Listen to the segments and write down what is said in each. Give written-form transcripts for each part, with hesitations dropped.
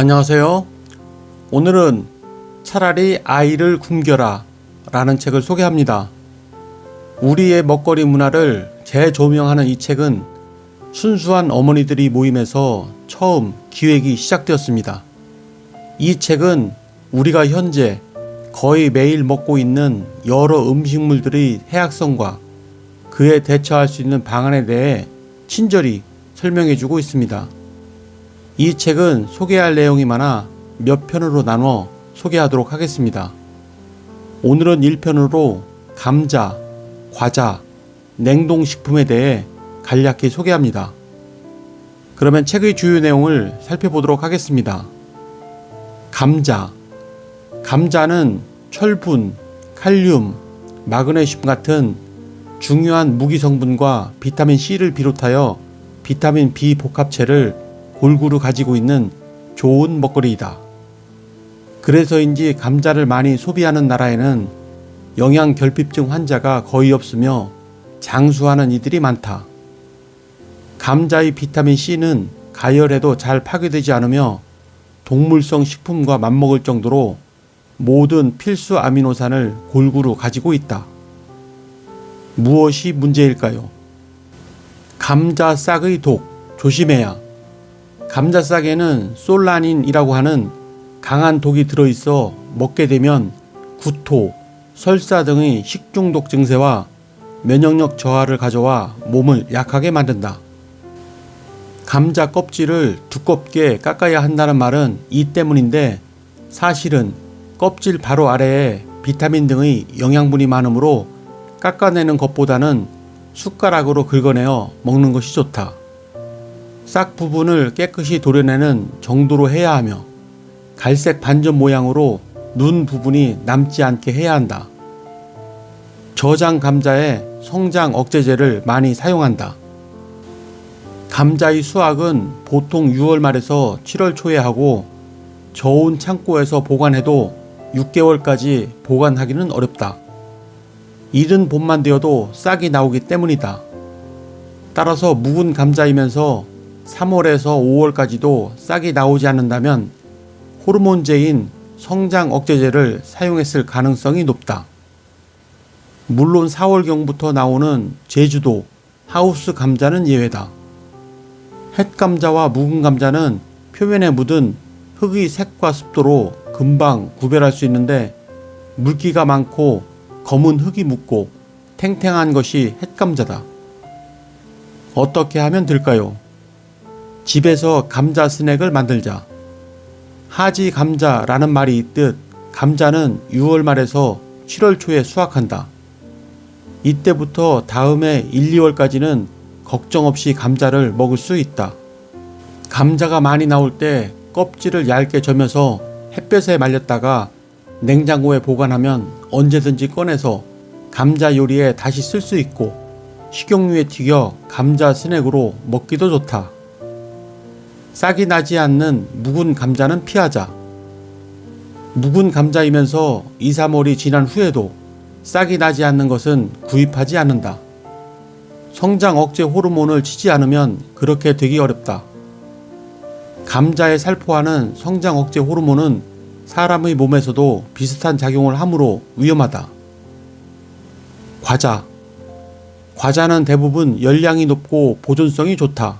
안녕하세요. 오늘은 차라리 아이를 굶겨라 라는 책을 소개합니다. 우리의 먹거리 문화를 재조명하는 이 책은 순수한 어머니들이 모임에서 처음 기획이 시작되었습니다. 이 책은 우리가 현재 거의 매일 먹고 있는 여러 음식물들의 해악성과 그에 대처할 수 있는 방안에 대해 친절히 설명해주고 있습니다. 이 책은 소개할 내용이 많아 몇 편으로 나눠 소개하도록 하겠습니다. 오늘은 1편으로 감자, 과자, 냉동식품에 대해 간략히 소개합니다. 그러면 책의 주요 내용을 살펴보도록 하겠습니다. 감자. 감자는 철분, 칼륨, 마그네슘 같은 중요한 무기 성분과 비타민 C를 비롯하여 비타민 B 복합체를 골고루 가지고 있는 좋은 먹거리이다. 그래서인지 감자를 많이 소비하는 나라에는 영양결핍증 환자가 거의 없으며 장수하는 이들이 많다. 감자의 비타민 C는 가열해도 잘 파괴되지 않으며 동물성 식품과 맞먹을 정도로 모든 필수 아미노산을 골고루 가지고 있다. 무엇이 문제일까요? 감자 싹의 독, 조심해야. 감자 싹에는 솔라닌이라고 하는 강한 독이 들어있어 먹게 되면 구토, 설사 등의 식중독 증세와 면역력 저하를 가져와 몸을 약하게 만든다. 감자 껍질을 두껍게 깎아야 한다는 말은 이 때문인데 사실은 껍질 바로 아래에 비타민 등의 영양분이 많으므로 깎아내는 것보다는 숟가락으로 긁어내어 먹는 것이 좋다. 싹 부분을 깨끗이 도려내는 정도로 해야 하며 갈색 반점 모양으로 눈 부분이 남지 않게 해야 한다. 저장 감자에 성장 억제제를 많이 사용한다. 감자의 수확은 보통 6월 말에서 7월 초에 하고 저온 창고에서 보관해도 6개월까지 보관하기는 어렵다. 이른 봄만 되어도 싹이 나오기 때문이다. 따라서 묵은 감자이면서 3월에서 5월까지도 싹이 나오지 않는다면 호르몬제인 성장 억제제를 사용했을 가능성이 높다. 물론 4월경부터 나오는 제주도 하우스 감자는 예외다. 햇감자와 묵은 감자는 표면에 묻은 흙의 색과 습도로 금방 구별할 수 있는데 물기가 많고 검은 흙이 묻고 탱탱한 것이 햇감자다. 어떻게 하면 될까요? 집에서 감자 스낵을 만들자. 하지 감자라는 말이 있듯 감자는 6월 말에서 7월 초에 수확한다. 이때부터 다음해 1, 2월까지는 걱정 없이 감자를 먹을 수 있다. 감자가 많이 나올 때 껍질을 얇게 점여서 햇볕에 말렸다가 냉장고에 보관하면 언제든지 꺼내서 감자 요리에 다시 쓸 수 있고 식용유에 튀겨 감자 스낵으로 먹기도 좋다. 싹이 나지 않는 묵은 감자는 피하자. 묵은 감자이면서 2, 3월이 지난 후에도 싹이 나지 않는 것은 구입하지 않는다. 성장 억제 호르몬을 치지 않으면 그렇게 되기 어렵다. 감자에 살포하는 성장 억제 호르몬은 사람의 몸에서도 비슷한 작용을 하므로 위험하다. 과자. 과자는 대부분 열량이 높고 보존성이 좋다.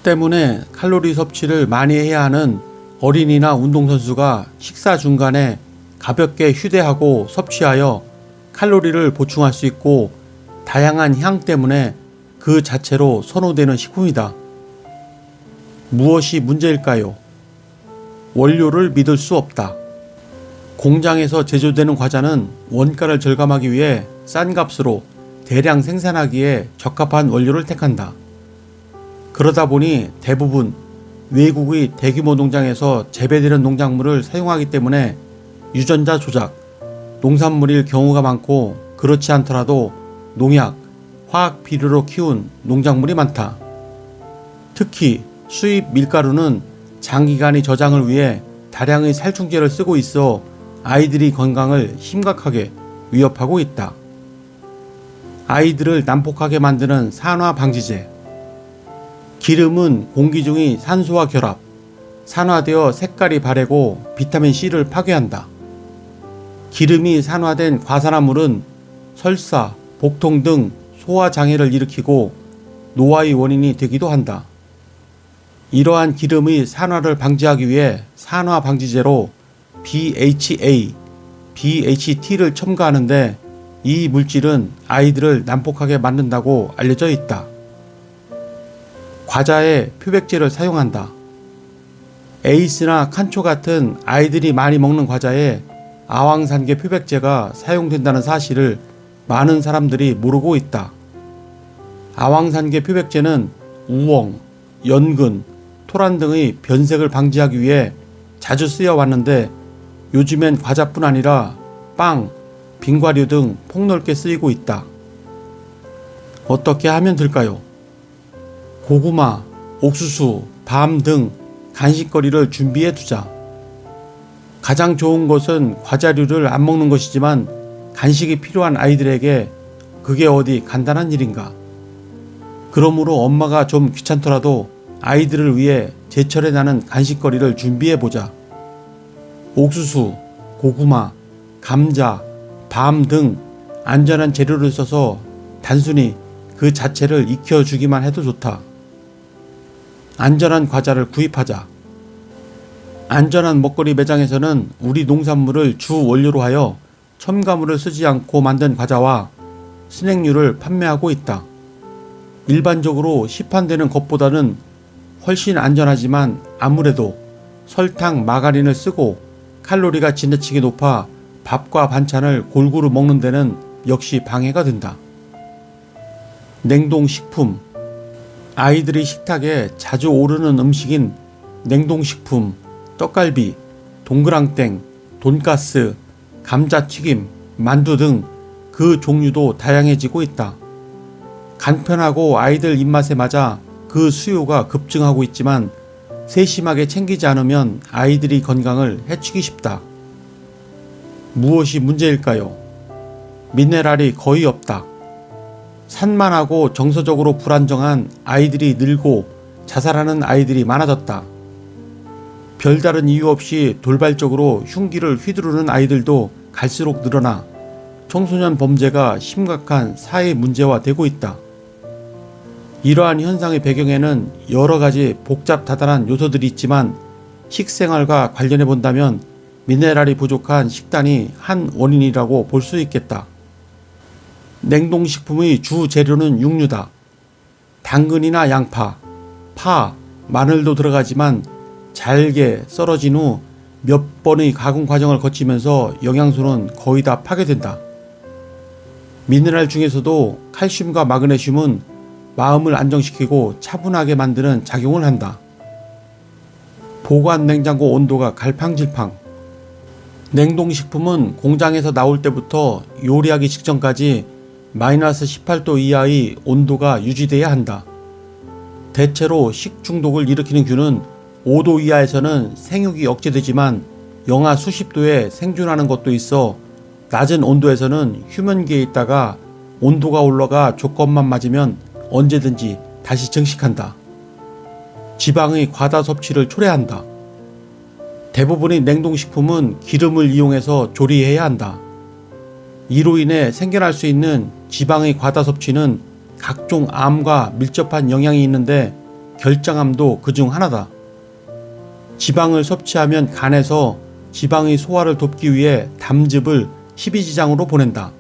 때문에 칼로리 섭취를 많이 해야 하는 어린이나 운동선수가 식사 중간에 가볍게 휴대하고 섭취하여 칼로리를 보충할 수 있고 다양한 향 때문에 그 자체로 선호되는 식품이다. 무엇이 문제일까요? 원료를 믿을 수 없다. 공장에서 제조되는 과자는 원가를 절감하기 위해 싼 값으로 대량 생산하기에 적합한 원료를 택한다. 그러다 보니 대부분 외국의 대규모 농장에서 재배되는 농작물을 사용하기 때문에 유전자 조작, 농산물일 경우가 많고 그렇지 않더라도 농약, 화학 비료로 키운 농작물이 많다. 특히 수입 밀가루는 장기간의 저장을 위해 다량의 살충제를 쓰고 있어 아이들의 건강을 심각하게 위협하고 있다. 아이들을 난폭하게 만드는 산화 방지제. 기름은 공기 중의 산소와 결합, 산화되어 색깔이 바래고 비타민C를 파괴한다. 기름이 산화된 과산화물은 설사, 복통 등 소화장애를 일으키고 노화의 원인이 되기도 한다. 이러한 기름의 산화를 방지하기 위해 산화방지제로 BHA, BHT를 첨가하는데 이 물질은 아이들을 난폭하게 만든다고 알려져 있다. 과자에 표백제를 사용한다. 에이스나 칸초 같은 아이들이 많이 먹는 과자에 아황산계 표백제가 사용된다는 사실을 많은 사람들이 모르고 있다. 아황산계 표백제는 우엉, 연근, 토란 등의 변색을 방지하기 위해 자주 쓰여 왔는데 요즘엔 과자뿐 아니라 빵, 빙과류 등 폭넓게 쓰이고 있다. 어떻게 하면 될까요? 고구마, 옥수수, 밤 등 간식거리를 준비해 두자. 가장 좋은 것은 과자류를 안 먹는 것이지만 간식이 필요한 아이들에게 그게 어디 간단한 일인가. 그러므로 엄마가 좀 귀찮더라도 아이들을 위해 제철에 나는 간식거리를 준비해 보자. 옥수수, 고구마, 감자, 밤 등 안전한 재료를 써서 단순히 그 자체를 익혀주기만 해도 좋다. 안전한 과자를 구입하자. 안전한 먹거리 매장에서는 우리 농산물을 주 원료로 하여 첨가물을 쓰지 않고 만든 과자와 스낵류를 판매하고 있다. 일반적으로 시판되는 것보다는 훨씬 안전하지만 아무래도 설탕, 마가린을 쓰고 칼로리가 지나치게 높아 밥과 반찬을 골고루 먹는 데는 역시 방해가 된다. 냉동식품. 아이들의 식탁에 자주 오르는 음식인 냉동식품, 떡갈비, 동그랑땡, 돈가스, 감자튀김, 만두 등 그 종류도 다양해지고 있다. 간편하고 아이들 입맛에 맞아 그 수요가 급증하고 있지만 세심하게 챙기지 않으면 아이들의 건강을 해치기 쉽다. 무엇이 문제일까요? 미네랄이 거의 없다. 산만하고 정서적으로 불안정한 아이들이 늘고 자살하는 아이들이 많아졌다. 별다른 이유 없이 돌발적으로 흉기를 휘두르는 아이들도 갈수록 늘어나 청소년 범죄가 심각한 사회 문제화되고 있다. 이러한 현상의 배경에는 여러 가지 복잡다단한 요소들이 있지만 식생활과 관련해 본다면 미네랄이 부족한 식단이 한 원인이라고 볼 수 있겠다. 냉동식품의 주 재료는 육류다. 당근이나 양파, 파, 마늘도 들어가지만 잘게 썰어진 후 몇 번의 가공 과정을 거치면서 영양소는 거의 다 파괴된다. 미네랄 중에서도 칼슘과 마그네슘은 마음을 안정시키고 차분하게 만드는 작용을 한다. 보관 냉장고 온도가 갈팡질팡. 냉동식품은 공장에서 나올 때부터 요리하기 직전까지 마이너스 18도 이하의 온도가 유지돼야 한다. 대체로 식중독을 일으키는 균은 5도 이하에서는 생육이 억제되지만 영하 수십 도에 생존하는 것도 있어 낮은 온도에서는 휴면기에 있다가 온도가 올라가 조건만 맞으면 언제든지 다시 증식한다. 지방의 과다 섭취를 초래한다. 대부분의 냉동식품은 기름을 이용해서 조리해야 한다. 이로 인해 생겨날 수 있는 지방의 과다 섭취는 각종 암과 밀접한 영향이 있는데 결장암도 그중 하나다. 지방을 섭취하면 간에서 지방의 소화를 돕기 위해 담즙을 십이지장으로 보낸다.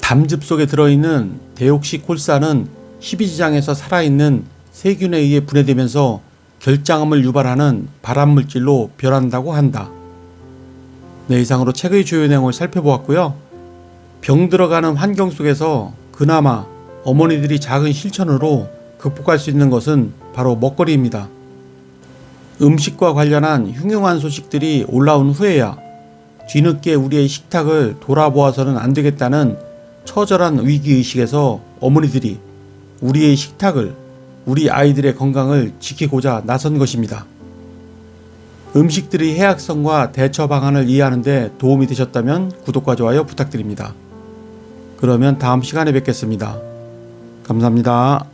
담즙 속에 들어있는 데옥시콜산은 십이지장에서 살아있는 세균에 의해 분해되면서 결장암을 유발하는 발암물질로 변한다고 한다. 네, 이상으로 책의 주요 내용을 살펴보았고요. 병들어가는 환경 속에서 그나마 어머니들이 작은 실천으로 극복할 수 있는 것은 바로 먹거리입니다. 음식과 관련한 흉흉한 소식들이 올라온 후에야 뒤늦게 우리의 식탁을 돌아보아서는 안 되겠다는 처절한 위기의식에서 어머니들이 우리의 식탁을, 우리 아이들의 건강을 지키고자 나선 것입니다. 음식들의 해악성과 대처 방안을 이해하는 데 도움이 되셨다면 구독과 좋아요 부탁드립니다. 그러면 다음 시간에 뵙겠습니다. 감사합니다.